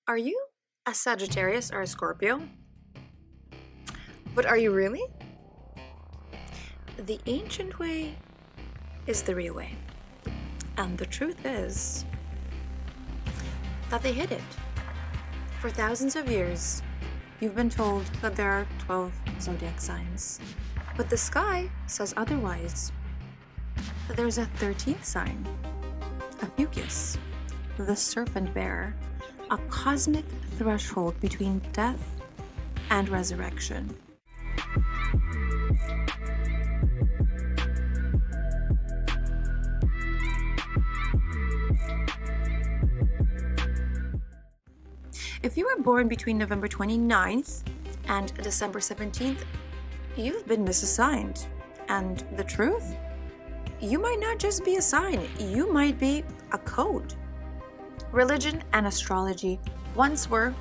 Are you a Sagittarius or a Scorpio? But are you really? The ancient way is the real way. And the truth is that they hid it. For thousands of years, you've been told that there are 12 zodiac signs. But the sky says otherwise. There's a 13th sign, Ophiuchus, the Serpent Bearer, a cosmic threshold between death and resurrection. If you were born between November 29th and December 17th, you've been misassigned. And the truth? You might not just be a sign, you might be a code. Religion and astrology once were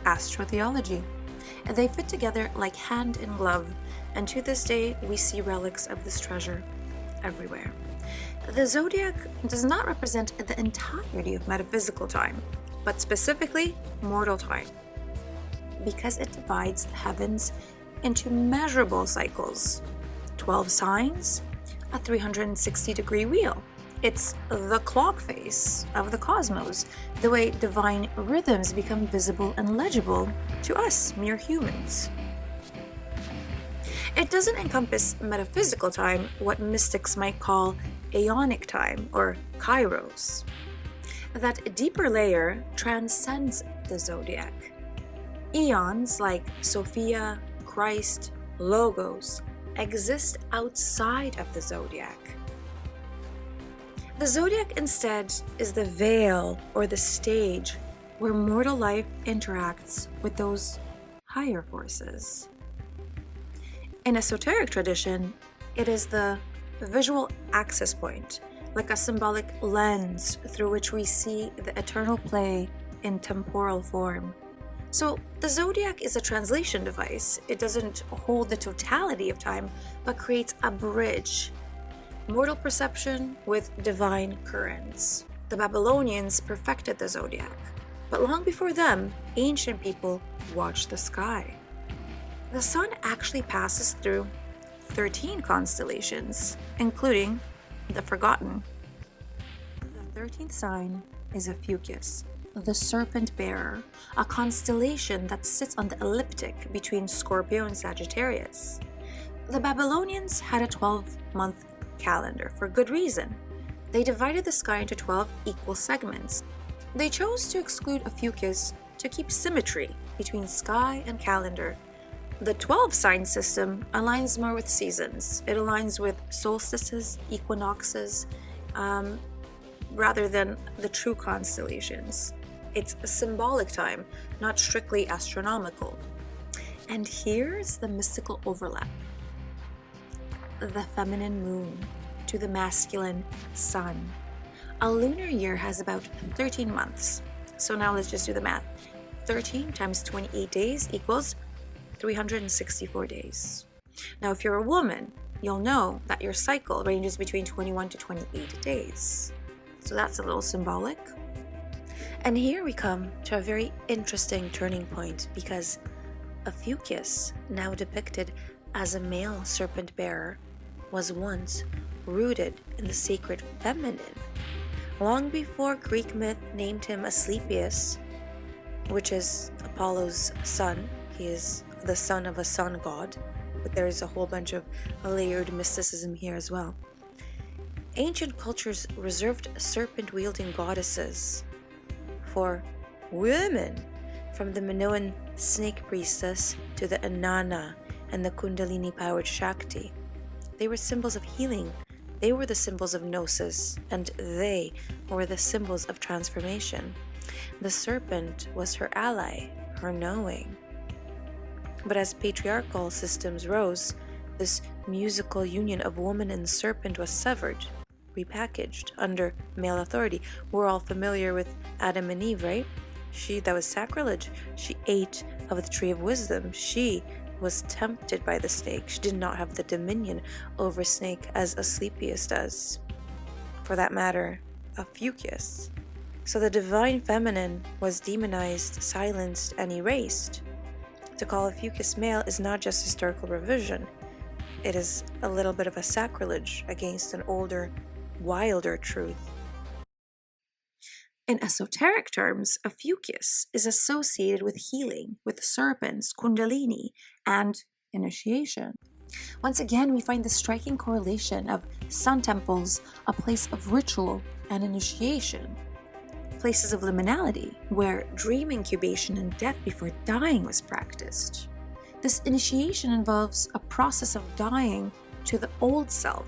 astrotheology. They fit together like hand in glove, and to this day we see relics of this treasure everywhere. The zodiac does not represent the entirety of metaphysical time, but specifically mortal time, because it divides the heavens into measurable cycles, 12 signs, a 360-degree wheel. It's the clock face of the cosmos, the way divine rhythms become visible and legible to us, mere humans. It doesn't encompass metaphysical time, what mystics might call aeonic time or kairos. That deeper layer transcends the zodiac. Eons like Sophia, Christ, Logos exist outside of the zodiac. The zodiac instead is the veil or the stage where mortal life interacts with those higher forces. In esoteric tradition, it is the visual access point, like a symbolic lens through which we see the eternal play in temporal form. So the zodiac is a translation device. It doesn't hold the totality of time, but creates a bridge. Mortal perception with divine currents. The Babylonians perfected the zodiac, but long before them, ancient people watched the sky. The sun actually passes through 13 constellations, including the Forgotten. The 13th sign is Ophiuchus, the Serpent Bearer, a constellation that sits on the ecliptic between Scorpio and Sagittarius. The Babylonians had a 12-month calendar for good reason. They divided the sky into 12 equal segments. They chose to exclude Ophiuchus to keep symmetry between sky and calendar. The 12-sign system aligns more with seasons. It aligns with solstices, equinoxes, rather than the true constellations. It's a symbolic time, not strictly astronomical. And here's the mystical overlap. The feminine moon to the masculine sun. A lunar year has about 13 months. So now let's just do the math. 13 times 28 days equals 364 days. Now, if you're a woman, you'll know that your cycle ranges between 21 to 28 days. So that's a little symbolic. And here we come to a very interesting turning point, because Ophiuchus, now depicted as a male serpent bearer, was once rooted in the sacred feminine. Long before Greek myth named him Asclepius, which is Apollo's son. He is the son of a sun god, but there's a whole bunch of layered mysticism here as well. Ancient cultures reserved serpent-wielding goddesses for women, from the Minoan snake priestess to the Inanna and the Kundalini-powered Shakti. They were symbols of healing. They were the symbols of gnosis, and they were the symbols of transformation. The serpent was her ally, her knowing. But as patriarchal systems rose, this musical union of woman and serpent was severed, repackaged under male authority. We're all familiar with Adam and Eve, right? That was sacrilege. She ate of the tree of wisdom. She was tempted by the snake. She did not have the dominion over snake as Asclepius does. For that matter, Ophiuchus. So the divine feminine was demonized, silenced, and erased. To call Ophiuchus male is not just historical revision, it is a little bit of a sacrilege against an older, wilder truth. In esoteric terms, Ophiuchus is associated with healing, with serpents, kundalini, and initiation. Once again, we find the striking correlation of sun temples, a place of ritual and initiation, places of liminality, where dream incubation and death before dying was practiced. This initiation involves a process of dying to the old self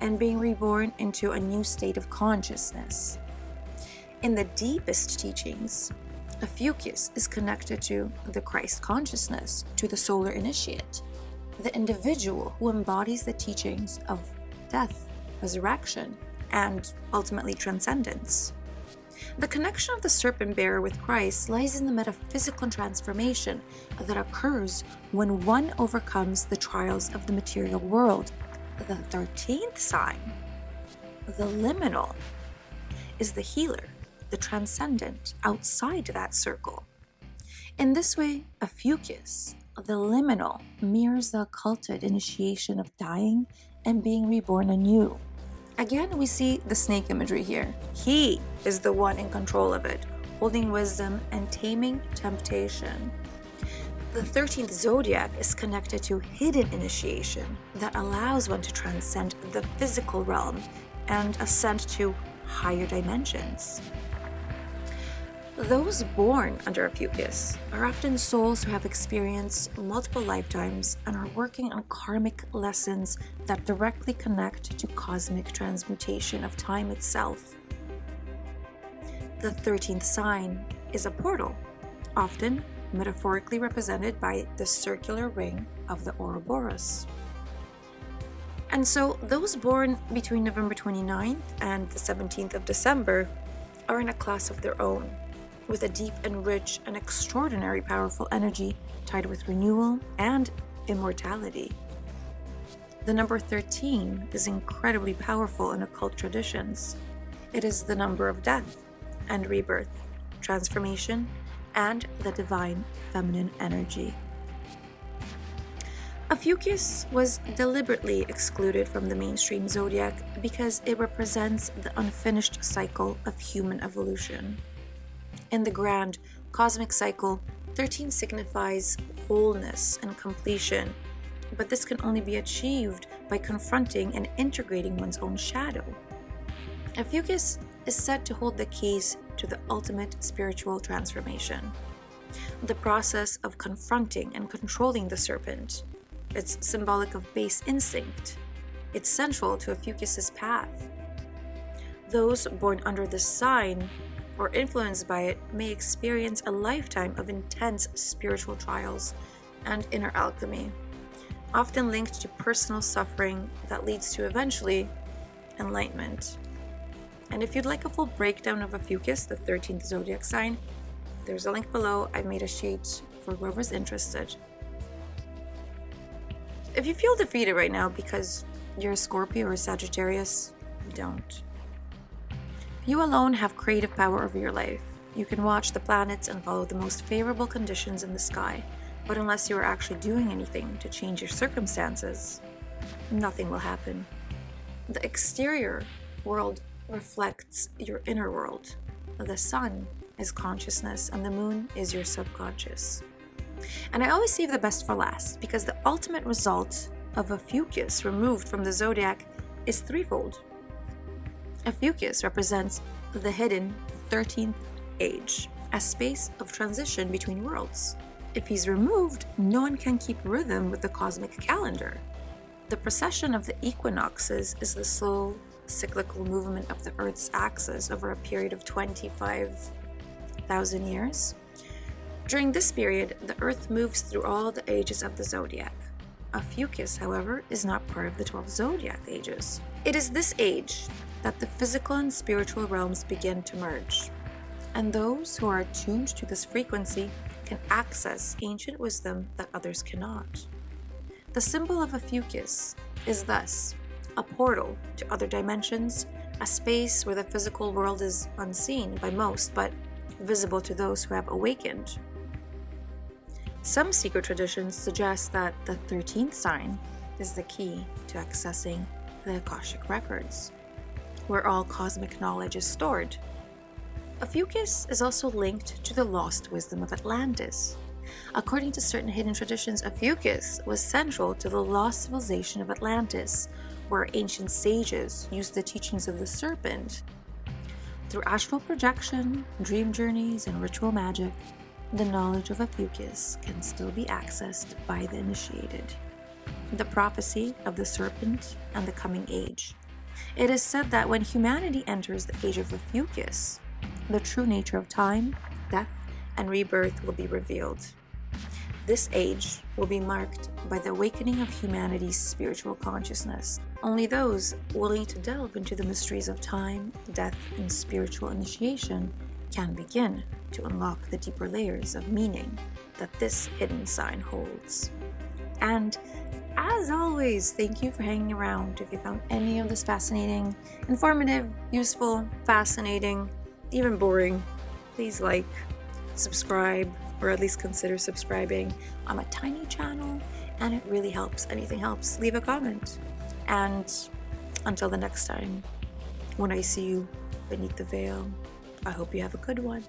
and being reborn into a new state of consciousness. In the deepest teachings, Ophiuchus is connected to the Christ consciousness, to the solar initiate, the individual who embodies the teachings of death, resurrection, and ultimately transcendence. The connection of the Serpent Bearer with Christ lies in the metaphysical transformation that occurs when one overcomes the trials of the material world. The 13th sign, the liminal, is the healer, the transcendent outside that circle. In this way, Ophiuchus, the liminal, mirrors the occulted initiation of dying and being reborn anew. Again, we see the snake imagery here. He is the one in control of it, holding wisdom and taming temptation. The 13th Zodiac is connected to hidden initiation that allows one to transcend the physical realm and ascend to higher dimensions. Those born under Ophiuchus are often souls who have experienced multiple lifetimes and are working on karmic lessons that directly connect to cosmic transmutation of time itself. The 13th sign is a portal, often metaphorically represented by the circular ring of the Ouroboros. And so those born between November 29th and the 17th of December are in a class of their own, with a deep and rich and extraordinary powerful energy tied with renewal and immortality. The number 13 is incredibly powerful in occult traditions. It is the number of death and rebirth, transformation, and the divine feminine energy. Ophiuchus was deliberately excluded from the mainstream zodiac because it represents the unfinished cycle of human evolution. In the grand cosmic cycle, 13 signifies wholeness and completion, but this can only be achieved by confronting and integrating one's own shadow. Ophiuchus is said to hold the keys to the ultimate spiritual transformation. The process of confronting and controlling the serpent. It's symbolic of base instinct. It's central to Ophiuchus's path. Those born under this sign or influenced by it may experience a lifetime of intense spiritual trials and inner alchemy, often linked to personal suffering that leads to eventually enlightenment. And if you'd like a full breakdown of Ophiuchus, the 13th zodiac sign, there's a link below. I made a sheet for whoever's interested. If you feel defeated right now because you're a Scorpio or a Sagittarius, don't. You alone have creative power over your life. You can watch the planets and follow the most favorable conditions in the sky, but unless you are actually doing anything to change your circumstances, nothing will happen. The exterior world reflects your inner world. The sun is consciousness and the moon is your subconscious. And I always save the best for last because the ultimate result of Ophiuchus removed from the zodiac is threefold. Ophiuchus represents the hidden 13th age, a space of transition between worlds. If he's removed, no one can keep rhythm with the cosmic calendar. The precession of the equinoxes is the slow, cyclical movement of the Earth's axis over a period of 25,000 years. During this period, the Earth moves through all the ages of the zodiac. Ophiuchus, however, is not part of the 12 zodiac ages. It is this age that the physical and spiritual realms begin to merge, and those who are attuned to this frequency can access ancient wisdom that others cannot. The symbol of Ophiuchus is thus a portal to other dimensions a space where the physical world is unseen by most, but visible to those who have awakened. Some secret traditions suggest that the 13th sign is the key to accessing the Akashic records, where all cosmic knowledge is stored. Ophiuchus is also linked to the lost wisdom of Atlantis. According to certain hidden traditions, Ophiuchus was central to the lost civilization of Atlantis, where ancient sages used the teachings of the serpent. Through astral projection, dream journeys, and ritual magic, the knowledge of Ophiuchus can still be accessed by the initiated. The prophecy of the serpent and the coming age. It is said that when humanity enters the age of Ophiuchus, the true nature of time, death, and rebirth will be revealed. This age will be marked by the awakening of humanity's spiritual consciousness. Only those willing to delve into the mysteries of time, death, and spiritual initiation can begin to unlock the deeper layers of meaning that this hidden sign holds. And as always, thank you for hanging around. If you found any of this fascinating, informative, useful, fascinating, even boring, please like, subscribe, or at least consider subscribing. I'm a tiny channel and it really helps. Anything helps. Leave a comment. And until the next time, when I see you beneath the veil, I hope you have a good one.